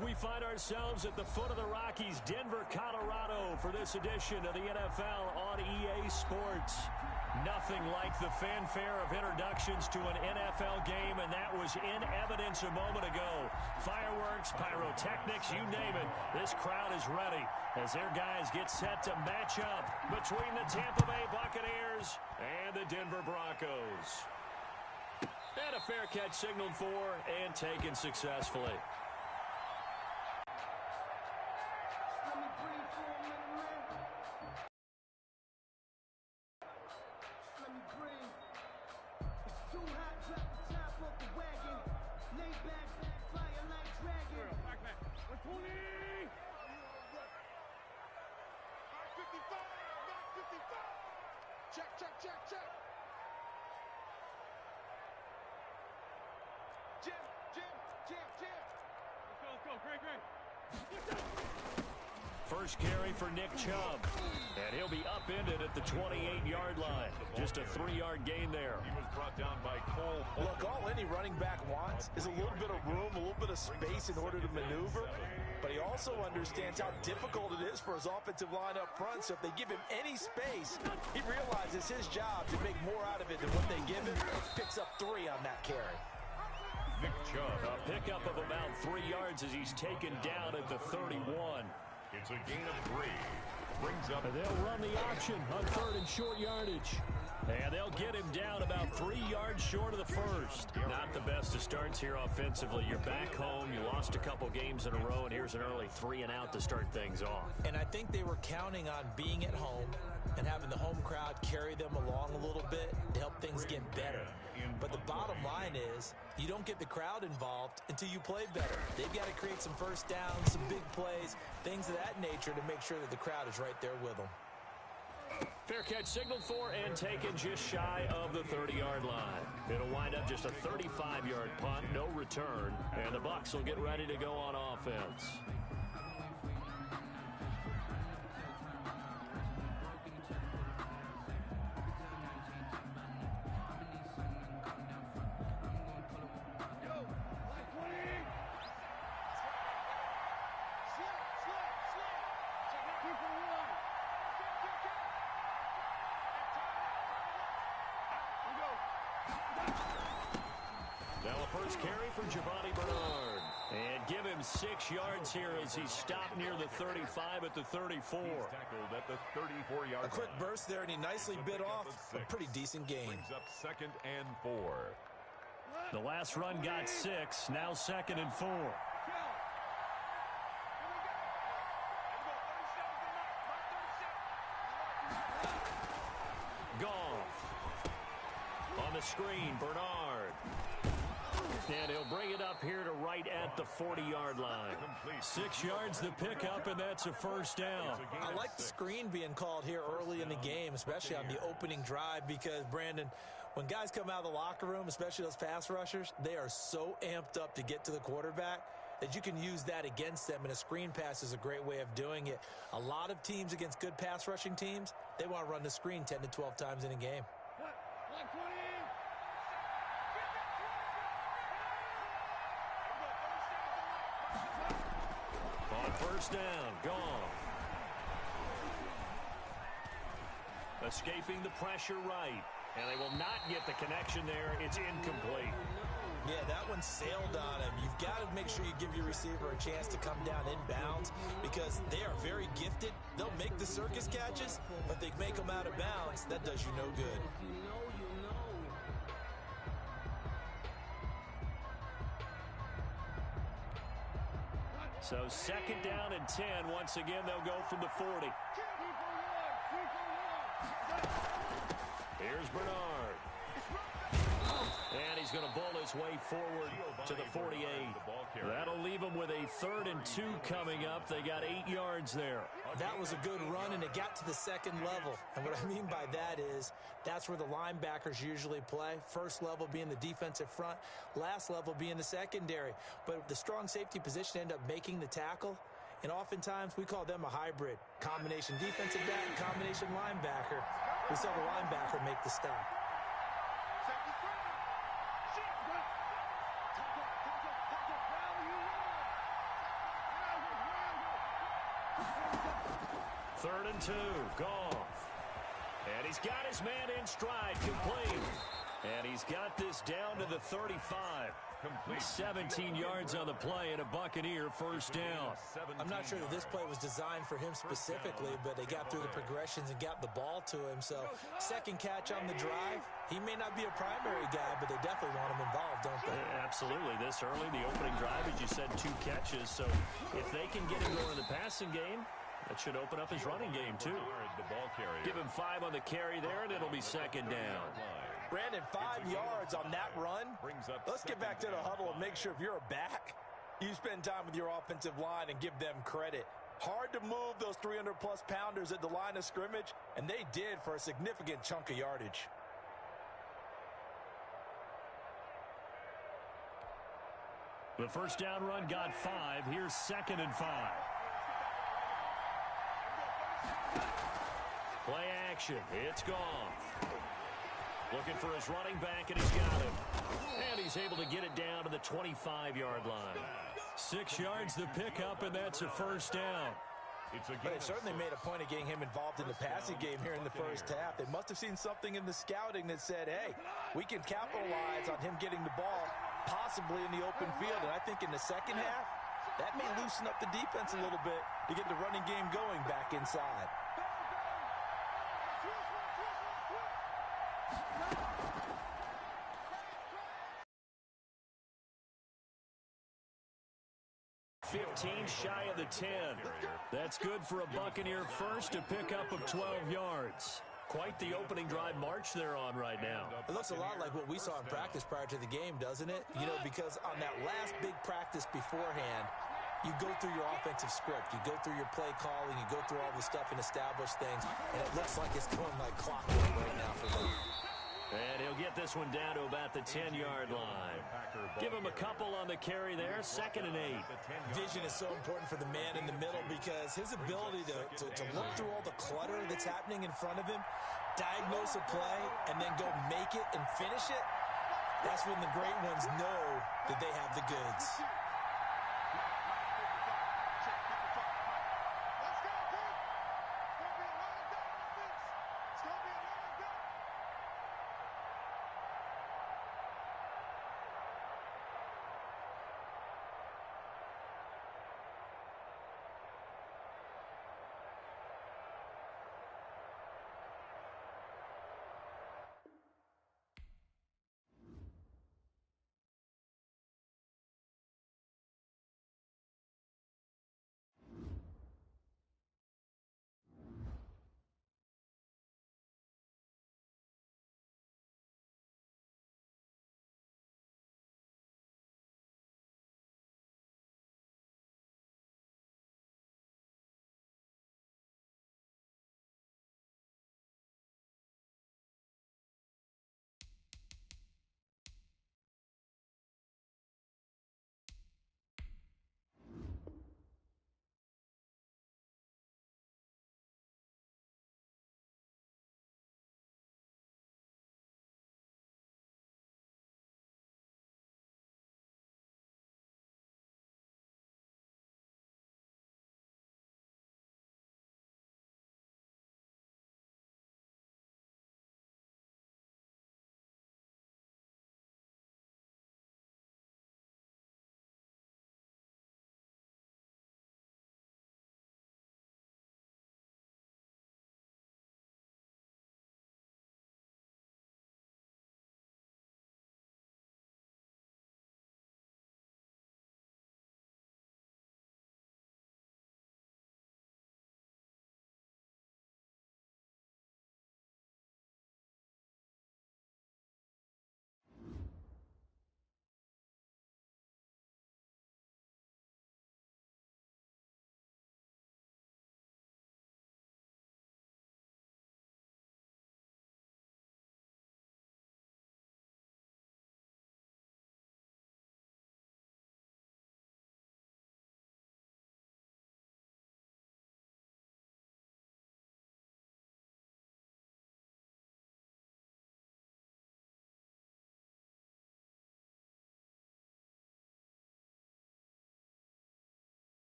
We find ourselves at the foot of the Rockies, Denver, Colorado, for this edition of the NFL on EA Sports. Nothing like the fanfare of introductions to an NFL game, and that was in evidence a moment ago. Fireworks, pyrotechnics, you name it. This crowd is ready as their guys get set to match up between the Tampa Bay Buccaneers and the Denver Broncos. And a fair catch signaled for and taken successfully. Check. Jim. Let's go. Great. First carry for Nick Chubb. And he'll be upended at the 28-yard line. Just a 3-yard gain there. He was brought down by Cole. Look, all any running back wants is a little bit of room, a little bit of space in order to maneuver. But he also understands how difficult it is for his offensive line up front. So if they give him any space, he realizes his job to make more out of it than what they give him. Picks up 3 on that carry. Nick Chubb. A pickup of about 3 yards as he's taken down at the 31. It's a gain of 3. Brings up. They'll run the option on 3rd and short yardage. And they'll get him down about 3 yards short of the first. Not the best of starts here offensively. You're back home. You lost a couple games in a row, and here's an early 3-and-out to start things off. And I think they were counting on being at home and having the home crowd carry them along a little bit to help things get better. But the bottom line is you don't get the crowd involved until you play better. They've got to create some first downs, some big plays, things of that nature to make sure that the crowd is right there with them. Fair catch signaled for and taken just shy of the 30-yard line. It'll wind up just a 35-yard punt, no return, and the Bucs will get ready to go on offense. Carry for Giovanni Bernard. And give him 6 yards here as he stopped near the 35 at the 34. He's tackled at the 34-yard line. A quick burst there, and he nicely bit off a pretty decent gain. Brings up 2nd and 4. The last run got 6, now 2nd and 4. Goff. On the screen, Bernard. And he'll bring it up here to right at the 40-yard line. 6 yards the pickup, and that's a first down. I like the screen being called here early in the game, especially on the opening drive, because, Brandon, when guys come out of the locker room, especially those pass rushers, they are so amped up to get to the quarterback that you can use that against them, and a screen pass is a great way of doing it. A lot of teams against good pass rushing teams, they want to run the screen 10 to 12 times in a game. First down, Goff. Escaping the pressure right. And they will not get the connection there. It's incomplete. Yeah, that one sailed on him. You've got to make sure you give your receiver a chance to come down inbounds because they are very gifted. They'll make the circus catches, but they make them out of bounds. That does you no good. So 2nd down and 10. Once again, they'll go from the 40. Here's Bernard. And he's going to bull his way forward to the 48. That'll leave them with a 3rd and 2 coming up. They got 8 yards there. That was a good run, and it got to the 2nd level. And what I mean by that is that's where the linebackers usually play. First level being the defensive front, last level being the secondary. But the strong safety position ended up making the tackle. And oftentimes we call them a hybrid. Combination defensive back, combination linebacker. We saw the linebacker make the stop. 3rd and 2. Goff. And he's got his man in stride, complete. And he's got this down to the 35. 17 yards on the play and a Buccaneer first down. I'm not sure that this play was designed for him specifically, but they got through the progressions and got the ball to him. So, second catch on the drive. He may not be a primary guy, but they definitely want him involved, don't they? Absolutely. This early, the opening drive, as you said, 2 catches. So, if they can get him going in the passing game, that should open up his running game, too. Give him 5 on the carry there, and it'll be second down. Brandon, 5 yards on that run. Let's get back to the huddle and make sure if you're a back, you spend time with your offensive line and give them credit. Hard to move those 300-plus pounders at the line of scrimmage, and they did for a significant chunk of yardage. The first down run got 5. Here's 2nd and 5. Play action. It's gone. Looking for his running back, and he's got him. And he's able to get it down to the 25-yard line. 6 yards the pickup, and that's a first down. But they certainly made a point of getting him involved in the passing game here in the first half. They must have seen something in the scouting that said, hey, we can capitalize on him getting the ball possibly in the open field. And I think in the second half, that may loosen up the defense a little bit to get the running game going back inside. Shy of the 10. That's good for a Buccaneer first, a pickup of 12 yards. Quite the opening drive march they're on right now. It looks a lot like what we saw in practice prior to the game, doesn't it? You know, because on that last big practice beforehand, you go through your offensive script, you go through your play calling, you go through all the stuff and establish things, and it looks like it's going like clockwork right now for them. And he'll get this one down to about the 10-yard line. Give him a couple on the carry there, 2nd and 8. Vision is so important for the man in the middle because his ability to look through all the clutter that's happening in front of him, diagnose a play, and then go make it and finish it, that's when the great ones know that they have the goods.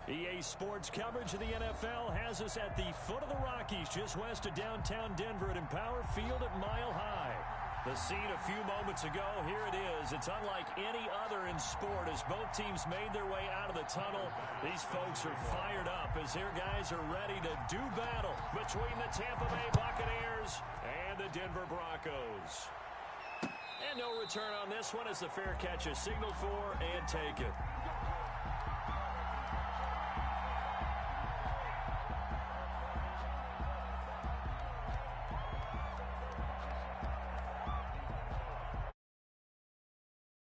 EA Sports coverage of the NFL has us at the foot of the Rockies, just west of downtown Denver at Empower Field at Mile High. The scene a few moments ago, here it is. It's unlike any other in sport as both teams made their way out of the tunnel. These folks are fired up as their guys are ready to do battle between the Tampa Bay Buccaneers and the Denver Broncos. And no return on this one as the fair catch is signaled for and taken.